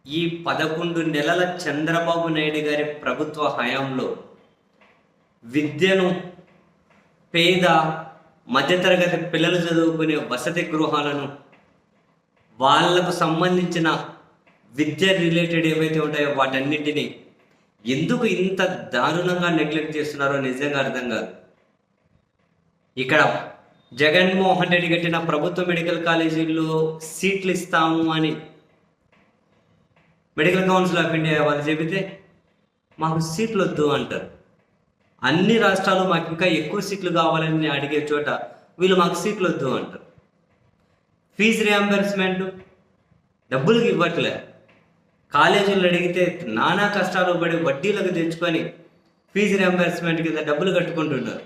ఈ 11 నెలల చంద్రబాబు నాయుడు గారి ప్రభుత్వ హయాంలో విద్యను పేద మధ్యతరగతి పిల్లలు చదువుకునే వసతి గృహాలను వాళ్లకు సంబంధించిన విద్య రిలేటెడ్ ఏవైతే ఉంటాయో వాటన్నింటినీ ఎందుకు ఇంత దారుణంగా నెగ్లెక్ట్ చేస్తున్నారో నిజంగా అర్థం కాదు. ఇక్కడ జగన్మోహన్ రెడ్డి కట్టిన ప్రభుత్వ మెడికల్ కాలేజీల్లో సీట్లు ఇస్తాము అని మెడికల్ కౌన్సిల్ ఆఫ్ ఇండియా వాళ్ళు చెబితే మాకు సీట్లు వద్దు అంటారు. అన్ని రాష్ట్రాలు మాకు ఇంకా ఎక్కువ సీట్లు కావాలని అడిగే చోట వీళ్ళు మాకు సీట్లు వద్దు అంటారు. ఫీజు రియంబర్స్మెంట్ డబ్బులకు ఇవ్వట్లే. కాలేజీలు అడిగితే నానా కష్టాలు పడి వడ్డీలకు తెచ్చుకొని ఫీజు రియంబర్స్మెంట్ కింద డబ్బులు కట్టుకుంటున్నారు.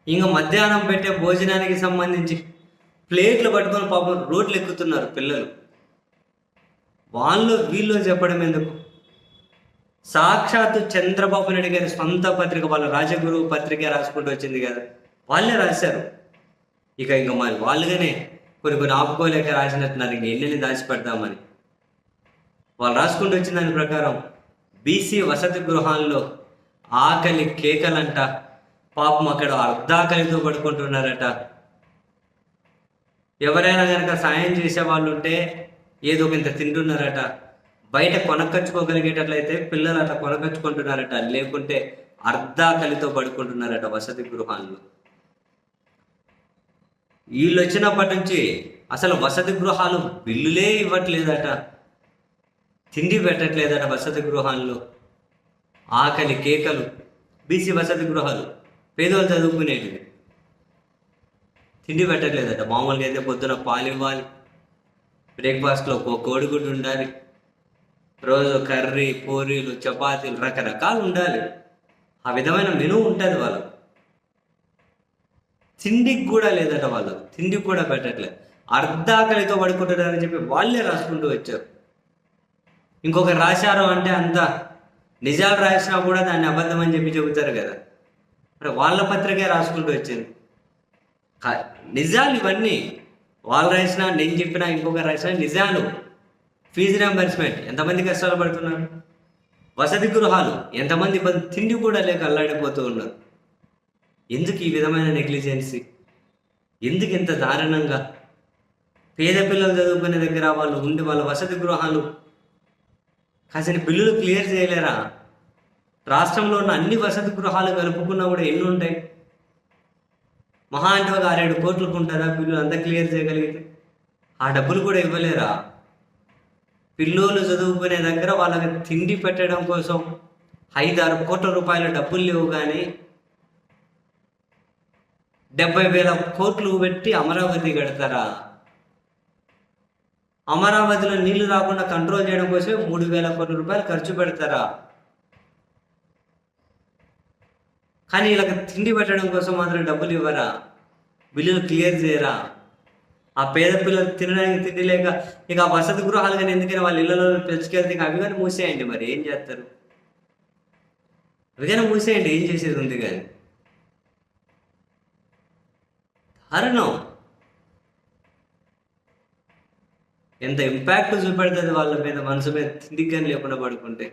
ఇంకా మధ్యాహ్నం పెట్టే భోజనానికి సంబంధించి ప్లేట్లు పట్టుకొని పాపం రోడ్లు ఎక్కుతున్నారు పిల్లలు. వీళ్ళు చెప్పడం ఎందుకు? సాక్షాత్తు చంద్రబాబు నాయుడు గారి సొంత పత్రిక, వాళ్ళ రాజగురు పత్రిక రాసుకుంటూ వచ్చింది కదా, వాళ్ళే రాశారు. ఇక వాళ్ళుగానే కొన్ని ఆపుకోలేక రాసినట్టున్నారు. ఇంక ఎన్నెన్ని దాచిపెడతామని వాళ్ళు రాసుకుంటూ వచ్చిన దాని ప్రకారం బీసీ వసతి గృహాల్లో ఆకలి కేకలంట. పాపం అక్కడ అర్ధాకలితో పడుకుంటున్నారట. ఎవరైనా కనుక సాయం చేసే వాళ్ళు ఉంటే ఏదో ఇంత తింటున్నారట. బయట కొనక్కచ్చుకోగలిగేటట్లయితే పిల్లలు అట్లా కొనక్కచ్చుకుంటున్నారట, లేకుంటే అర్ధాకలితో పడుకుంటున్నారట వసతి గృహాల్లో. వీళ్ళు వచ్చినప్పటి నుంచి అసలు వసతి గృహాలు బిల్లులే ఇవ్వట్లేదట, తిండి పెట్టట్లేదట వసతి గృహాల్లో. ఆకలి కేకలు. బీసీ వసతి గృహాలు పేదోళ్ళు చదువుకునేవి, తిండి పెట్టట్లేదట. మామూలుగా అయితే పొద్దున పాలు ఇవ్వాలి, బ్రేక్ఫాస్ట్లో కోడిగుడ్డు ఉండాలి, రోజు కర్రీ, పూరీలు, చపాతీలు రకరకాలు ఉండాలి. ఆ విధమైన మెనూ ఉంటుంది వాళ్ళు. తిండికి కూడా లేదట, వాళ్ళు తిండికి కూడా పెట్టట్లేదు. అర్ధాకలితో పడుకుంటున్నారని చెప్పి వాళ్ళే రాసుకుంటూ వచ్చారు. ఇంకొకరు రాశారు అంటే అంత నిజాలు రాసినా కూడా దాన్ని అబద్ధం అని చెప్పి చెబుతారు కదా. మరి వాళ్ళ పత్రికే రాసుకుంటూ వచ్చింది. నిజాలు ఇవన్నీ వాళ్ళు రాసినా, నేను చెప్పినా, ఇంకొకరు రాసినా నిజాలు. ఫీజు రియంబర్స్మెంట్ ఎంతమంది కష్టాలు పడుతున్నారు, వసతి గృహాలు ఎంతమంది తిండి కూడా లేక అల్లాడిపోతూ ఉన్నారు. ఎందుకు ఈ విధమైన నెగ్లిజెన్సీ? ఎందుకు ఇంత దారుణంగా? పేద పిల్లలు చదువుకునే దగ్గర వాళ్ళు ఉండి వాళ్ళ వసతి గృహాలు కాసిన బిల్లులు క్లియర్ చేయలేరా? రాష్ట్రంలో ఉన్న అన్ని వసతి గృహాలు కలుపుకున్నా కూడా ఎన్ని ఉంటాయి? మహా అంటే ఒక 6-7 కోట్లకు ఉంటుందా బిల్లు అంతా క్లియర్ చేయగలిగితే? ఆ డబ్బులు కూడా ఇవ్వలేరా? పిల్లోళ్ళు చదువుకునే దగ్గర వాళ్ళకి తిండి పెట్టడం కోసం 5-6 కోట్ల రూపాయల డబ్బులు లేవు, కానీ 70,000 కోట్లు పెట్టి అమరావతి కడతారా? అమరావతిలో నీళ్లు రాకుండా కంట్రోల్ చేయడం కోసమే 3,000 కోట్ల రూపాయలు ఖర్చు పెడతారా? కానీ వీళ్ళకి తిండి పెట్టడం కోసం మాత్రం డబ్బులు ఇవ్వరా? బిల్లులు క్లియర్ చేయరా? ఆ పేద పిల్లలు తినడానికి తిండి లేక ఇక ఆ వసతి గృహాలు కానీ ఎందుకని వాళ్ళ ఇళ్లలో తెచ్చుకెళ్తే అవి కానీ మూసేయండి. మరి ఏం చేస్తారు? అవి కానీ మూసేయండి, ఏం చేసేది ఉంది కానీ. దారుణం. ఎంత ఇంపాక్ట్ చూపెడుతుంది వాళ్ళ మీద, మనసు మీద తిండికి కానీ లేకుండా పడుకుంటే.